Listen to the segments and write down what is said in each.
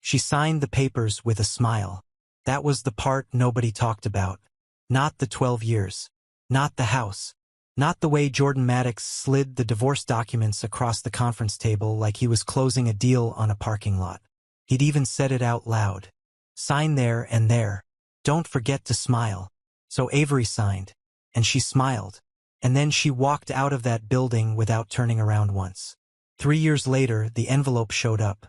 She signed the papers with a smile. That was the part nobody talked about. Not the 12 years. Not the house. Not the way Jordan Maddox slid the divorce documents across the conference table like he was closing a deal on a parking lot. He'd even said it out loud. Sign there and there. Don't forget to smile. So Avery signed. And she smiled. And then she walked out of that building without turning around once. 3 years later, the envelope showed up.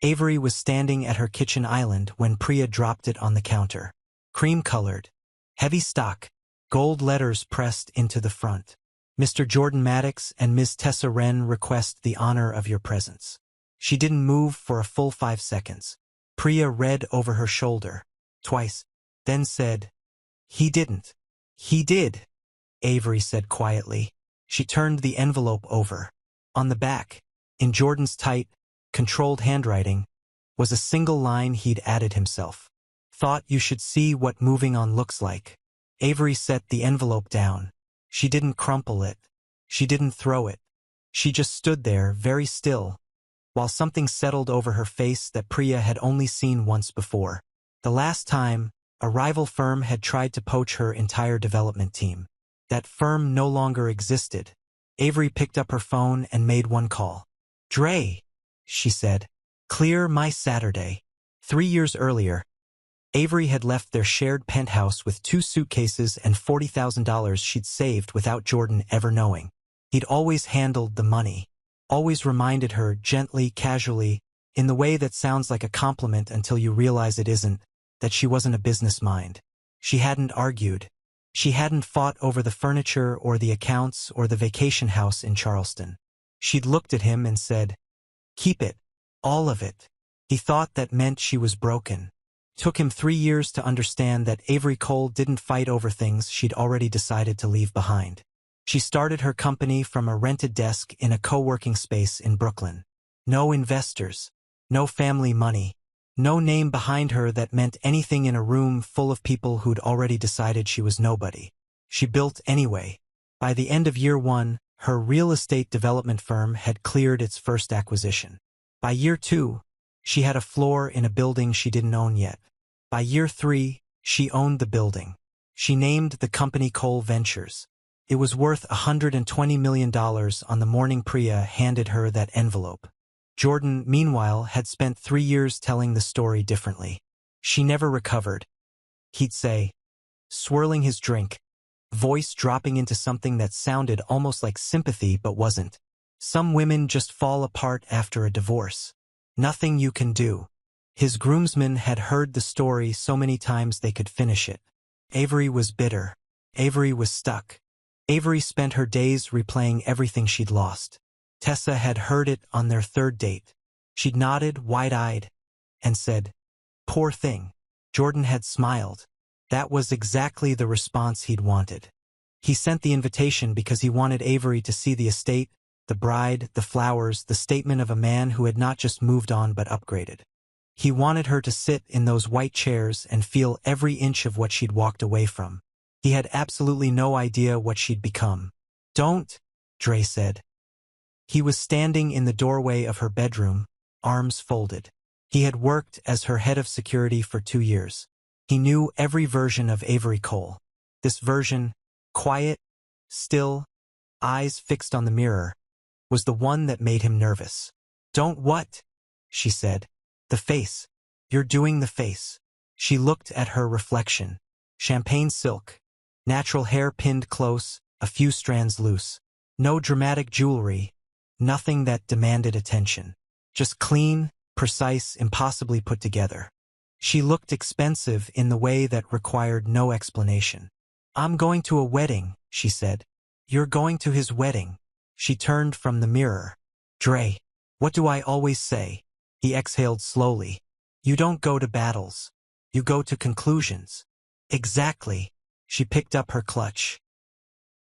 Avery was standing at her kitchen island when Priya dropped it on the counter. Cream-colored. Heavy stock. Gold letters pressed into the front. Mr. Jordan Maddox and Ms. Tessa Wren request the honor of your presence. She didn't move for a full 5 seconds. Priya read over her shoulder. Twice. Then said, "He didn't." "He did," Avery said quietly. She turned the envelope over. On the back, in Jordan's tight, controlled handwriting, was a single line he'd added himself. "Thought you should see what moving on looks like." Avery set the envelope down. She didn't crumple it. She didn't throw it. She just stood there, very still, while something settled over her face that Priya had only seen once before. The last time, a rival firm had tried to poach her entire development team. That firm no longer existed. Avery picked up her phone and made one call. "Dre," she said. "Clear my Saturday." 3 years earlier, Avery had left their shared penthouse with 2 suitcases and $40,000 she'd saved without Jordan ever knowing. He'd always handled the money. Always reminded her gently, casually, in the way that sounds like a compliment until you realize it isn't, that she wasn't a business mind. She hadn't argued. She hadn't fought over the furniture or the accounts or the vacation house in Charleston. She'd looked at him and said, "Keep it. All of it." He thought that meant she was broken. Took him 3 years to understand that Avery Cole didn't fight over things she'd already decided to leave behind. She started her company from a rented desk in a co-working space in Brooklyn. No investors. No family money. No name behind her that meant anything in a room full of people who'd already decided she was nobody. She built anyway. By the end of year 1, her real estate development firm had cleared its first acquisition. By year 2, she had a floor in a building she didn't own yet. By year 3, she owned the building. She named the company Cole Ventures. It was worth $120 million on the morning Priya handed her that envelope. Jordan, meanwhile, had spent 3 years telling the story differently. She never recovered. He'd say, swirling his drink, voice dropping into something that sounded almost like sympathy but wasn't. "Some women just fall apart after a divorce. Nothing you can do." His groomsmen had heard the story so many times they could finish it. Avery was bitter. Avery was stuck. Avery spent her days replaying everything she'd lost. Tessa had heard it on their 3rd date. She'd nodded, wide-eyed, and said, "Poor thing." Jordan had smiled. That was exactly the response he'd wanted. He sent the invitation because he wanted Avery to see the estate, the bride, the flowers, the statement of a man who had not just moved on but upgraded. He wanted her to sit in those white chairs and feel every inch of what she'd walked away from. He had absolutely no idea what she'd become. "Don't," Dre said. He was standing in the doorway of her bedroom, arms folded. He had worked as her head of security for 2 years. He knew every version of Avery Cole. This version, quiet, still, eyes fixed on the mirror, was the one that made him nervous. "Don't what?" she said. "The face. You're doing the face." She looked at her reflection. Champagne silk. Natural hair pinned close, a few strands loose. No dramatic jewelry. Nothing that demanded attention. Just clean, precise, impossibly put together. She looked expensive in the way that required no explanation. "I'm going to a wedding," she said. "You're going to his wedding." She turned from the mirror. "Dre, what do I always say?" He exhaled slowly. "You don't go to battles. You go to conclusions." "Exactly." She picked up her clutch.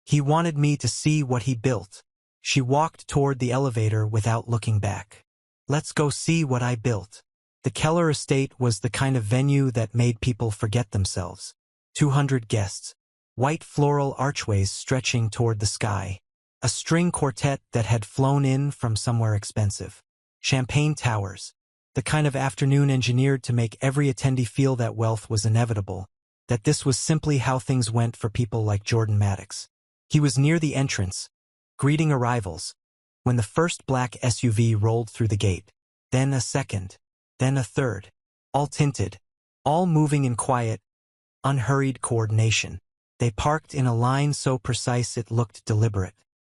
"He wanted me to see what he built." She walked toward the elevator without looking back. "Let's go see what I built." The Keller estate was the kind of venue that made people forget themselves. 200 guests. White floral archways stretching toward the sky. A string quartet that had flown in from somewhere expensive. Champagne towers. The kind of afternoon engineered to make every attendee feel that wealth was inevitable, that this was simply how things went for people like Jordan Maddox. He was near the entrance, greeting arrivals, when the first black SUV rolled through the gate. Then a second, then a third, all tinted, all moving in quiet, unhurried coordination. They parked in a line so precise it looked deliberate.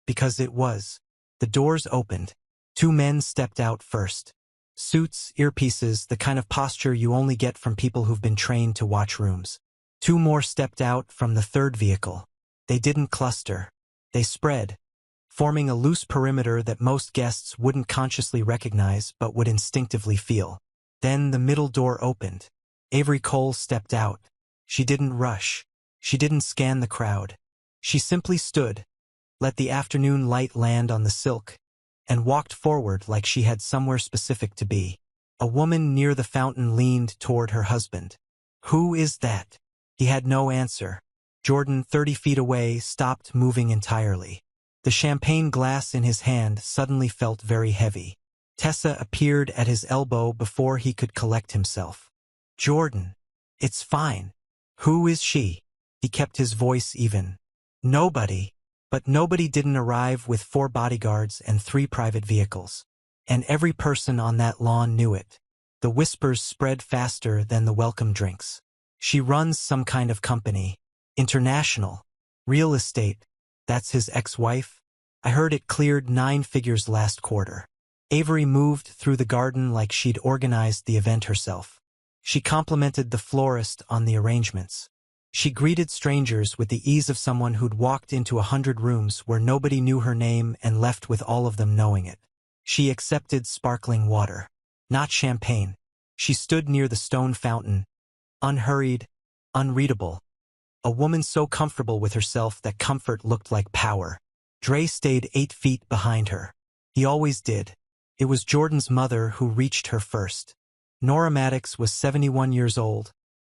Because it was. The doors opened. Two men stepped out first. Suits, earpieces, the kind of posture you only get from people who've been trained to watch rooms. Two more stepped out from the third vehicle. They didn't cluster. They spread, forming a loose perimeter that most guests wouldn't consciously recognize but would instinctively feel. Then the middle door opened. Avery Cole stepped out. She didn't rush. She didn't scan the crowd. She simply stood, let the afternoon light land on the silk, and walked forward like she had somewhere specific to be. A woman near the fountain leaned toward her husband. "Who is that?" He had no answer. Jordan, 30 feet away, stopped moving entirely. The champagne glass in his hand suddenly felt very heavy. Tessa appeared at his elbow before he could collect himself. "Jordan, it's fine. Who is she?" He kept his voice even. "Nobody." But nobody didn't arrive with 4 bodyguards and 3 private vehicles. And every person on that lawn knew it. The whispers spread faster than the welcome drinks. "She runs some kind of company. International. Real estate. That's his ex-wife? I heard it cleared 9 figures last quarter." Avery moved through the garden like she'd organized the event herself. She complimented the florist on the arrangements. She greeted strangers with the ease of someone who'd walked into 100 rooms where nobody knew her name and left with all of them knowing it. She accepted sparkling water, not champagne. She stood near the stone fountain, unhurried, unreadable. A woman so comfortable with herself that comfort looked like power. Dre stayed 8 feet behind her. He always did. It was Jordan's mother who reached her first. Nora Maddox was 71 years old,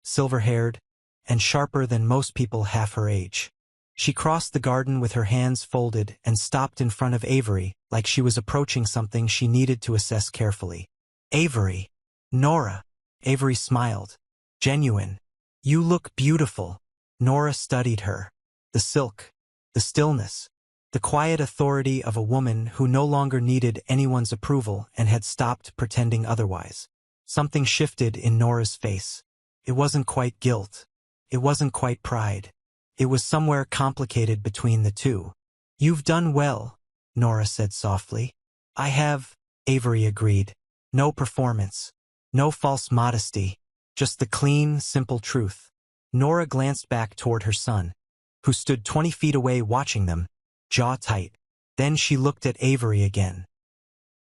silver-haired, and sharper than most people half her age. She crossed the garden with her hands folded and stopped in front of Avery like she was approaching something she needed to assess carefully. "Avery." "Nora." Avery smiled. "Genuine. You look beautiful." Nora studied her. The silk, the stillness, the quiet authority of a woman who no longer needed anyone's approval and had stopped pretending otherwise. Something shifted in Nora's face. It wasn't quite guilt. It wasn't quite pride. It was somewhere complicated between the two. "You've done well," Nora said softly. "I have," Avery agreed. No performance. No false modesty. Just the clean, simple truth. Nora glanced back toward her son, who stood 20 feet away watching them, jaw tight. Then she looked at Avery again.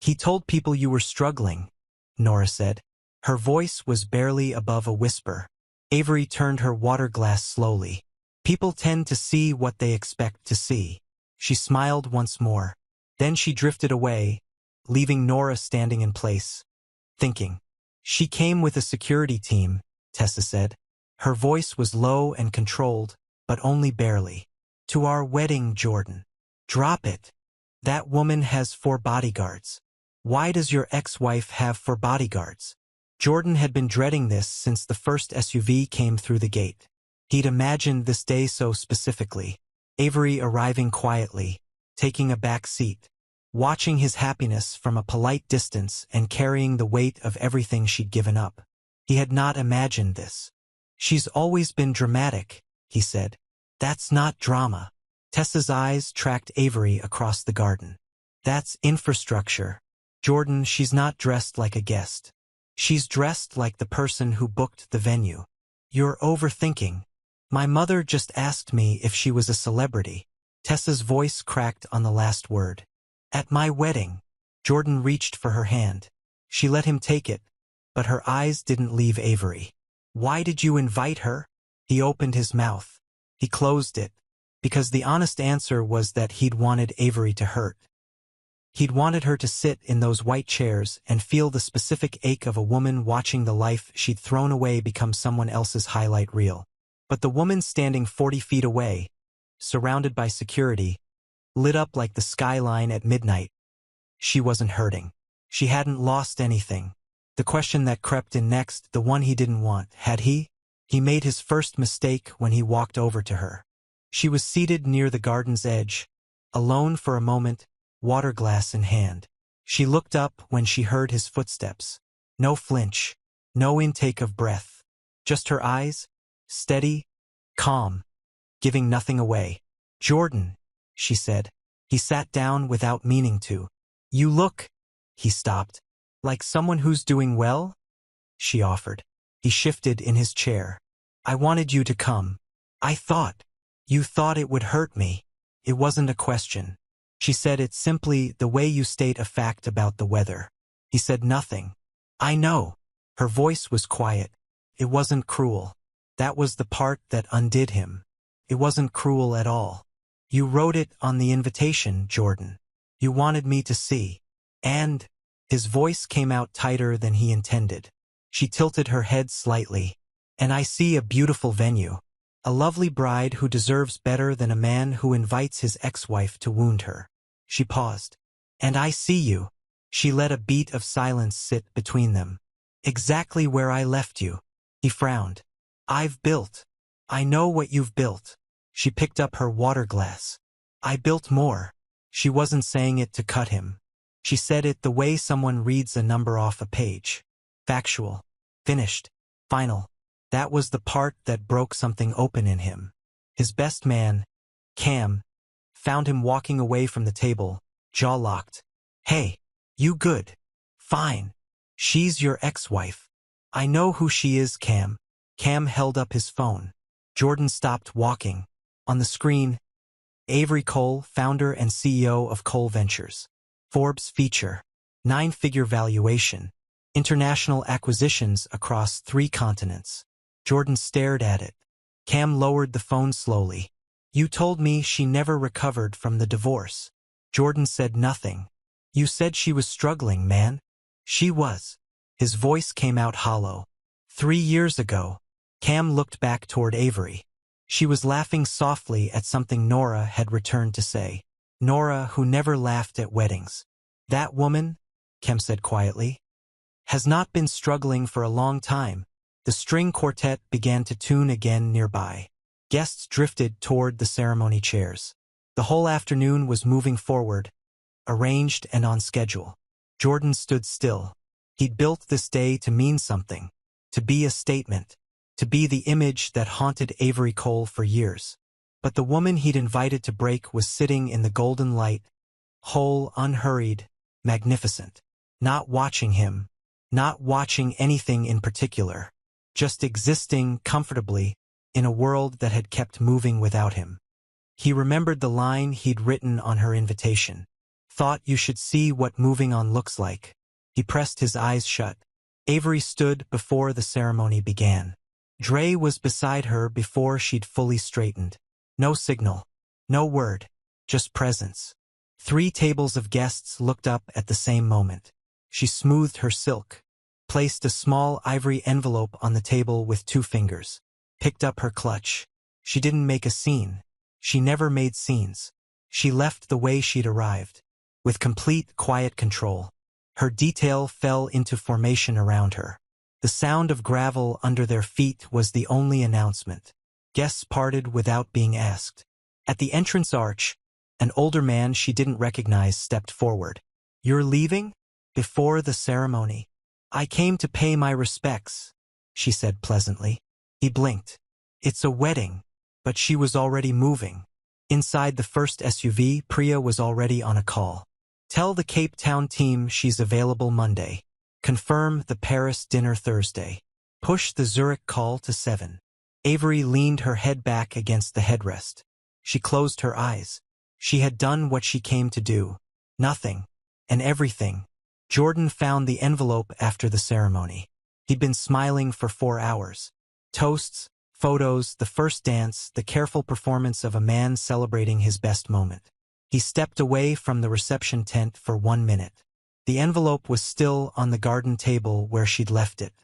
"He told people you were struggling," Nora said. Her voice was barely above a whisper. Avery turned her water glass slowly. "People tend to see what they expect to see." She smiled once more. Then she drifted away, leaving Nora standing in place, thinking. "She came with a security team," Tessa said. Her voice was low and controlled, but only barely. "To our wedding, Jordan." "Drop it. That woman has 4 bodyguards. Why does your ex-wife have 4 bodyguards?" Jordan had been dreading this since the first SUV came through the gate. He'd imagined this day so specifically. Avery arriving quietly, taking a back seat, watching his happiness from a polite distance and carrying the weight of everything she'd given up. He had not imagined this. "She's always been dramatic," he said. "That's not drama." Tessa's eyes tracked Avery across the garden. "That's infrastructure. Jordan, she's not dressed like a guest. She's dressed like the person who booked the venue." "You're overthinking. My mother just asked me if she was a celebrity." Tessa's voice cracked on the last word. "At my wedding." Jordan reached for her hand. She let him take it, but her eyes didn't leave Avery. "Why did you invite her?" He opened his mouth. He closed it, because the honest answer was that he'd wanted Avery to hurt. He'd wanted her to sit in those white chairs and feel the specific ache of a woman watching the life she'd thrown away become someone else's highlight reel. But the woman standing 40 feet away, surrounded by security, lit up like the skyline at midnight. She wasn't hurting. She hadn't lost anything. The question that crept in next, the one he didn't want, had he? He made his first mistake when he walked over to her. She was seated near the garden's edge, alone for a moment, water glass in hand. She looked up when she heard his footsteps. No flinch, no intake of breath. Just her eyes, steady, calm, giving nothing away. "Jordan," she said. He sat down without meaning to. "You look," he stopped. "Like someone who's doing well?" she offered. He shifted in his chair. "I wanted you to come. I thought. You thought it would hurt me. It wasn't a question." She said it simply, the way you state a fact about the weather. He said nothing. "I know." Her voice was quiet. It wasn't cruel. That was the part that undid him. It wasn't cruel at all. "You wrote it on the invitation, Jordan. You wanted me to see. And—" his voice came out tighter than he intended. She tilted her head slightly. "And I see a beautiful venue. A lovely bride who deserves better than a man who invites his ex-wife to wound her." She paused. "And I see you." She let a beat of silence sit between them. "Exactly where I left you." He frowned. "I've built. I know what you've built." She picked up her water glass. "I built more." She wasn't saying it to cut him. She said it the way someone reads a number off a page. Factual. Finished. Final. That was the part that broke something open in him. His best man, Cam, found him walking away from the table, jaw locked. "Hey, you good?" "Fine. She's your ex-wife." "I know who she is, Cam." Cam held up his phone. Jordan stopped walking. On the screen, Avery Cole, founder and CEO of Cole Ventures. Forbes feature. 9-figure valuation. International acquisitions across 3 continents. Jordan stared at it. Cam lowered the phone slowly. "You told me she never recovered from the divorce." Jordan said nothing. "You said she was struggling, man." "She was." His voice came out hollow. 3 years ago. Cam looked back toward Avery. She was laughing softly at something Nora had returned to say. Nora, who never laughed at weddings. "That woman," Cam said quietly, "has not been struggling for a long time." The string quartet began to tune again nearby. Guests drifted toward the ceremony chairs. The whole afternoon was moving forward, arranged and on schedule. Jordan stood still. He'd built this day to mean something, to be a statement, to be the image that haunted Avery Cole for years. But the woman he'd invited to break was sitting in the golden light, whole, unhurried, magnificent. Not watching him, not watching anything in particular, just existing comfortably in a world that had kept moving without him. He remembered the line he'd written on her invitation. "Thought you should see what moving on looks like." He pressed his eyes shut. Avery stood before the ceremony began. Dre was beside her before she'd fully straightened. No signal, no word, just presence. 3 tables of guests looked up at the same moment. She smoothed her silk, placed a small ivory envelope on the table with 2 fingers, picked up her clutch. She didn't make a scene. She never made scenes. She left the way she'd arrived, with complete quiet control. Her detail fell into formation around her. The sound of gravel under their feet was the only announcement. Guests parted without being asked. At the entrance arch, an older man she didn't recognize stepped forward. "You're leaving?" "Before the ceremony." "I came to pay my respects," she said pleasantly. He blinked. "It's a wedding." But she was already moving. Inside the first SUV, Priya was already on a call. "Tell the Cape Town team she's available Monday. Confirm the Paris dinner Thursday. Push the Zurich call to 7. Avery leaned her head back against the headrest. She closed her eyes. She had done what she came to do. Nothing. And everything. Jordan found the envelope after the ceremony. He'd been smiling for 4 hours. Toasts, photos, the first dance, the careful performance of a man celebrating his best moment. He stepped away from the reception tent for 1 minute. The envelope was still on the garden table where she'd left it.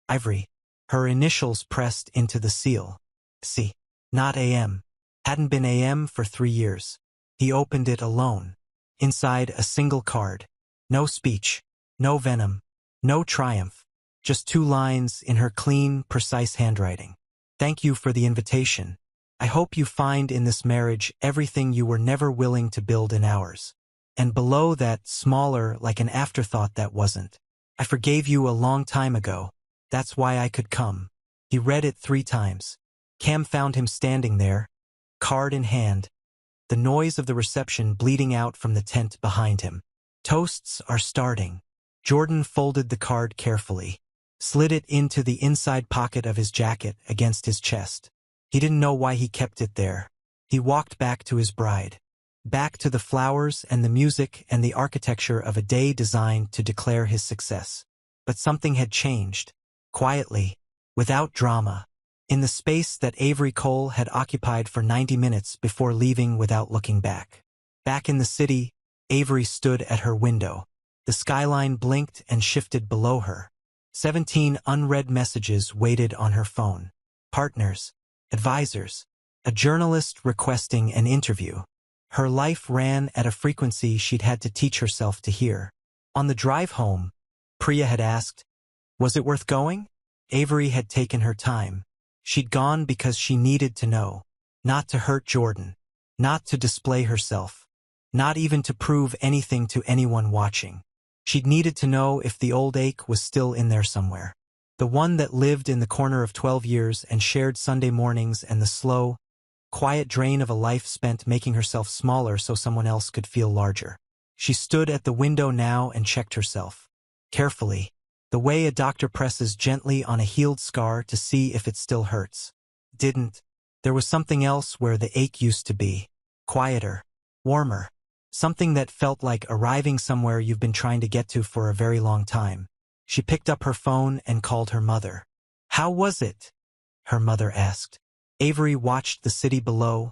Ivory. Her initials pressed into the seal. C. Not AM. Hadn't been AM for 3 years. He opened it alone. Inside, a single card. No speech. No venom. No triumph. Just 2 lines in her clean, precise handwriting. Thank you for the invitation. I hope you find in this marriage everything you were never willing to build in ours. And below that, smaller, like an afterthought that wasn't. I forgave you a long time ago. That's why I could come. He read it 3 times. Cam found him standing there, card in hand, the noise of the reception bleeding out from the tent behind him. Toasts are starting. Jordan folded the card carefully, slid it into the inside pocket of his jacket against his chest. He didn't know why he kept it there. He walked back to his bride. Back to the flowers and the music and the architecture of a day designed to declare his success. But something had changed. Quietly, without drama, in the space that Avery Cole had occupied for 90 minutes before leaving without looking back. Back in the city, Avery stood at her window. The skyline blinked and shifted below her. 17 unread messages waited on her phone. Partners, advisors, a journalist requesting an interview. Her life ran at a frequency she'd had to teach herself to hear. On the drive home, Priya had asked, "Was it worth going?" Avery had taken her time. She'd gone because she needed to know. Not to hurt Jordan. Not to display herself. Not even to prove anything to anyone watching. She'd needed to know if the old ache was still in there somewhere. The one that lived in the corner of 12 years and shared Sunday mornings and the slow, quiet drain of a life spent making herself smaller so someone else could feel larger. She stood at the window now and checked herself. Carefully, the way a doctor presses gently on a healed scar to see if it still hurts. Didn't. There was something else where the ache used to be. Quieter. Warmer. Something that felt like arriving somewhere you've been trying to get to for a very long time. She picked up her phone and called her mother. "How was it?" her mother asked. Avery watched the city below,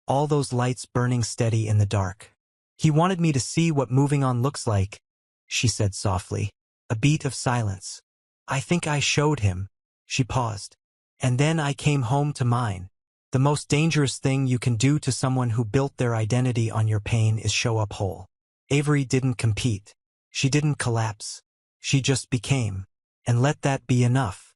all those lights burning steady in the dark. "He wanted me to see what moving on looks like," she said softly. A beat of silence. "I think I showed him." She paused. "And then I came home to mine. The most dangerous thing you can do to someone who built their identity on your pain is show up whole." Avery didn't compete. She didn't collapse. She just became. And let that be enough.